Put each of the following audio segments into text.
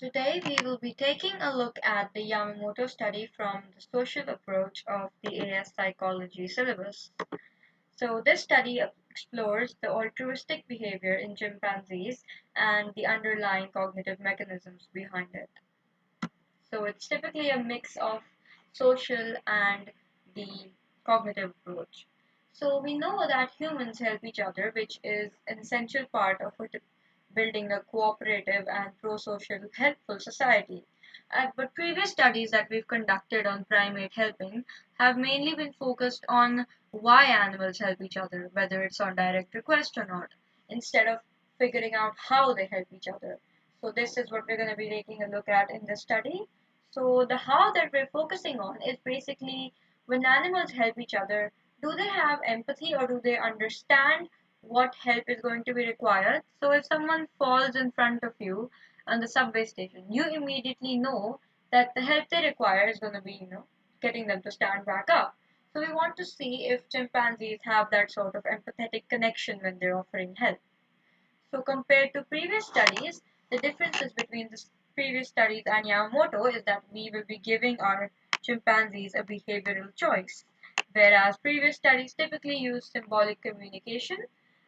Today we will be taking a look at the Yamamoto study from the social approach of the AS psychology syllabus. This study explores the altruistic behavior in chimpanzees and the underlying cognitive mechanisms behind it. It's typically a mix of social and the cognitive approach. We know that humans help each other, which is an essential part of building a cooperative and pro-social helpful society. But previous studies that we've conducted on primate helping have mainly been focused on why animals help each other, whether it's on direct request or not, instead of figuring out how they help each other. This is what we're going to be taking a look at in this study. The how that we're focusing on is basically when animals help each other, do they have empathy or do they understand what help is going to be required? So if someone falls in front of you on the subway station, you immediately know that the help they require is going to be, getting them to stand back up. So we want to see if chimpanzees have that sort of empathetic connection when they're offering help. So compared to previous studies, the differences between the previous studies and Yamamoto is that we will be giving our chimpanzees a behavioral choice, whereas previous studies typically use symbolic communication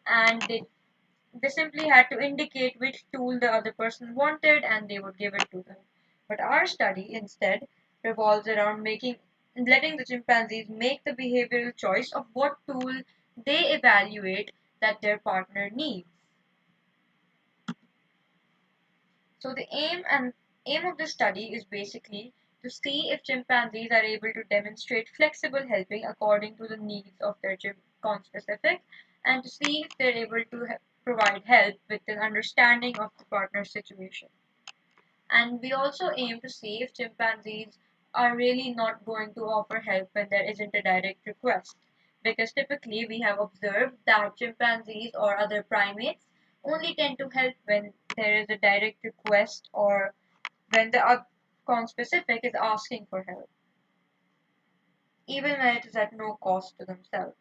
and they simply had to indicate which tool the other person wanted and they would give it to them. But our study instead revolves around letting the chimpanzees make the behavioral choice of what tool they evaluate that their partner needs. The aim of this study is basically to see if chimpanzees are able to demonstrate flexible helping according to the needs of their conspecific, and to see if they're able to provide help with an understanding of the partner's situation. And we also aim to see if chimpanzees are really not going to offer help when there isn't a direct request. Because typically we have observed that chimpanzees or other primates only tend to help when there is a direct request or when the conspecific is asking for help, even when it is at no cost to themselves.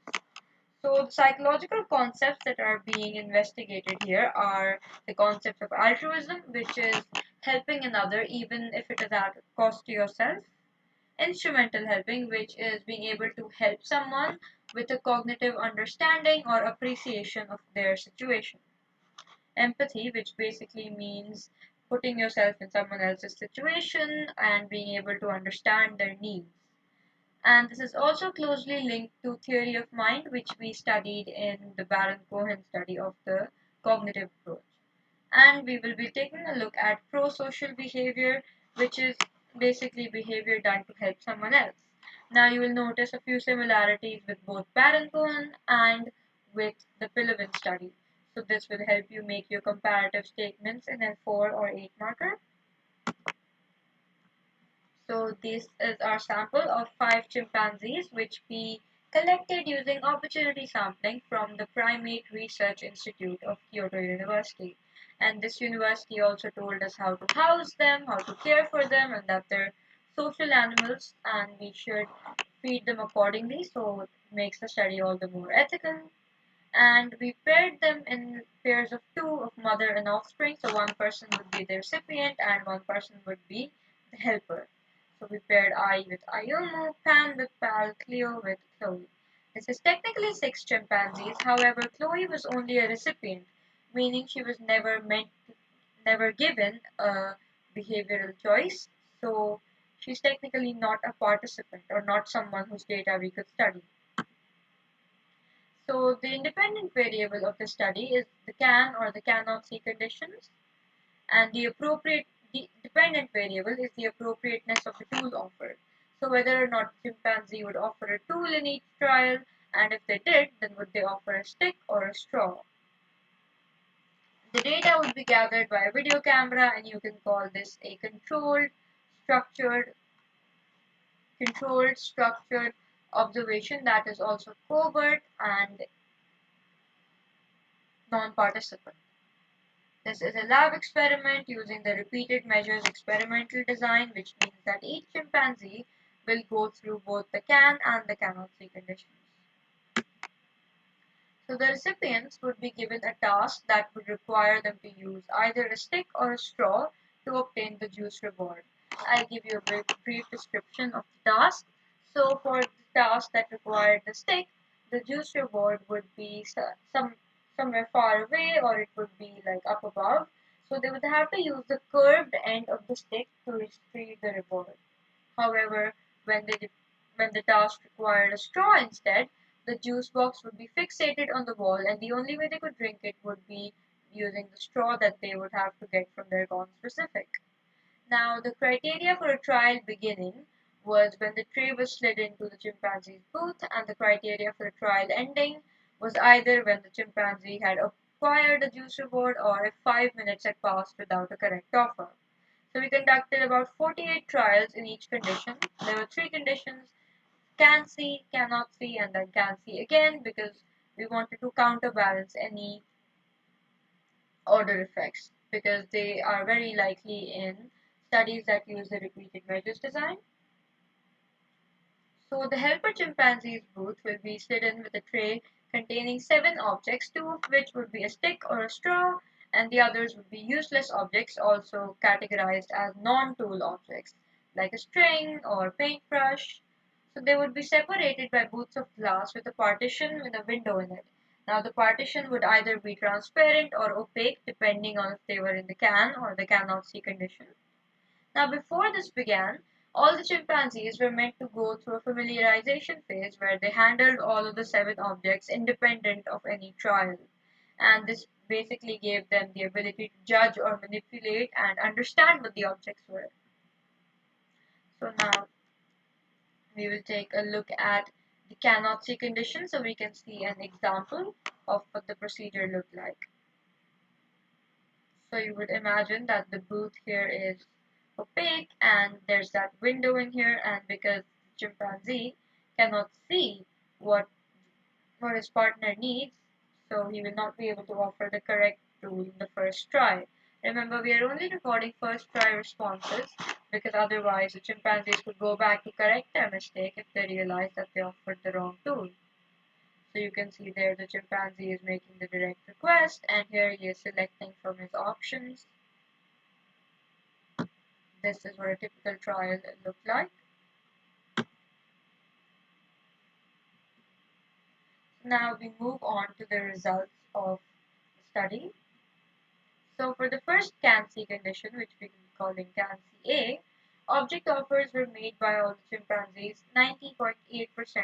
So, the psychological concepts that are being investigated here are the concept of altruism, which is helping another even if it is at cost to yourself. Instrumental helping, which is being able to help someone with a cognitive understanding or appreciation of their situation. Empathy, which basically means putting yourself in someone else's situation and being able to understand their needs. And this is also closely linked to theory of mind, which we studied in the Baron Cohen study of the cognitive approach. And we will be taking a look at pro social behavior, which is basically behavior done to help someone else. Now, you will notice a few similarities with both Baron Cohen and with the Pillivan study. So, this will help you make your comparative statements in a 4 or 8 marker. So this is our sample of 5 chimpanzees which we collected using opportunity sampling from the Primate Research Institute of Kyoto University. And this university also told us how to house them, how to care for them, and that they're social animals and we should feed them accordingly. So it makes the study all the more ethical. And we paired them in pairs of two of mother and offspring. So one person would be the recipient and one person would be the helper. So we paired I with Ayumu, Pan with Pal, Cleo with Chloe. This is technically 6 chimpanzees, however, Chloe was only a recipient, meaning she was never given a behavioral choice. So she's technically not a participant or not someone whose data we could study. So the independent variable of the study is the can or the cannot see conditions, and the dependent variable is the appropriateness of the tool offered. So whether or not chimpanzee would offer a tool in each trial, and if they did, then would they offer a stick or a straw? The data would be gathered by a video camera, and you can call this a structured, structured observation that is also covert and non-participant. This is a lab experiment using the repeated measures experimental design, which means that each chimpanzee will go through both the can and the cannot see conditions. So the recipients would be given a task that would require them to use either a stick or a straw to obtain the juice reward. I'll give you a very brief description of the task. So for the task that required the stick, the juice reward would be somewhere far away, or it would be like up above. So they would have to use the curved end of the stick to retrieve the reward. However, when they did, when the task required a straw instead, the juice box would be fixated on the wall, and the only way they could drink it would be using the straw that they would have to get from their conspecific. Now, the criteria for a trial beginning was when the tray was slid into the chimpanzee's booth, and the criteria for a trial ending was either when the chimpanzee had acquired a juice reward or if 5 minutes had passed without a correct offer. So we conducted about 48 trials in each condition. There were three conditions: can see, cannot see, and then can see again, because we wanted to counterbalance any order effects because they are very likely in studies that use the repeated measures design. So the helper chimpanzee's booth will be slid in with a tray containing seven objects, two of which would be a stick or a straw, and the others would be useless objects, also categorized as non-tool objects, like a string or paintbrush. So they would be separated by booths of glass with a partition with a window in it. Now the partition would either be transparent or opaque depending on if they were in the can or the cannot see condition. Now, before this began, all the chimpanzees were meant to go through a familiarization phase where they handled all of the seven objects independent of any trial. And this basically gave them the ability to judge or manipulate and understand what the objects were. So now we will take a look at the cannot see condition so we can see an example of what the procedure looked like. So you would imagine that the booth here is opaque and there's that window in here, and because the chimpanzee cannot see what his partner needs, so he will not be able to offer the correct tool in the first try. Remember, we are only recording first try responses because otherwise the chimpanzees could go back to correct their mistake if they realize that they offered the wrong tool. So you can see there the chimpanzee is making the direct request, and here he is selecting from his options. This is what a typical trial looked like. Now we move on to the results of the study. So for the first CAN-C condition, which we will be calling CAN-C-A, object offers were made by all the chimpanzees 90.8%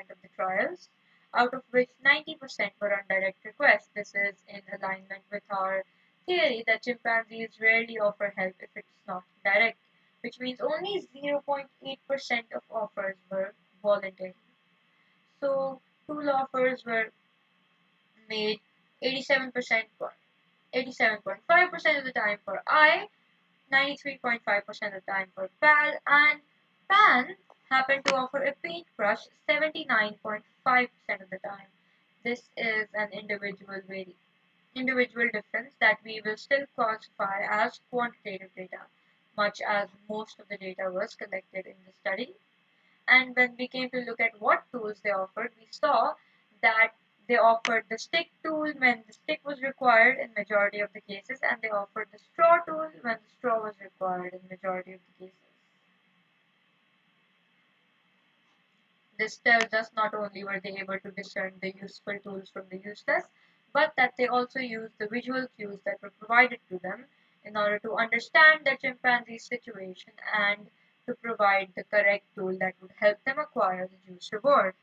of the trials, out of which 90% were on direct request. This is in alignment with our theory that chimpanzees rarely offer help if it's not direct, which means only 0.8% of offers were voluntary. So tool offers were made 87%, 87.5% of the time for I, 93.5% of the time for PAL, and PAN happened to offer a paintbrush 79.5% of the time. This is an individual difference that we will still classify as quantitative data, much as most of the data was collected in the study. And when we came to look at what tools they offered, we saw that they offered the stick tool when the stick was required in majority of the cases, and they offered the straw tool when the straw was required in majority of the cases. This tells us not only were they able to discern the useful tools from the useless, but that they also used the visual cues that were provided to them in order to understand the chimpanzee's situation and to provide the correct tool that would help them acquire the juice reward.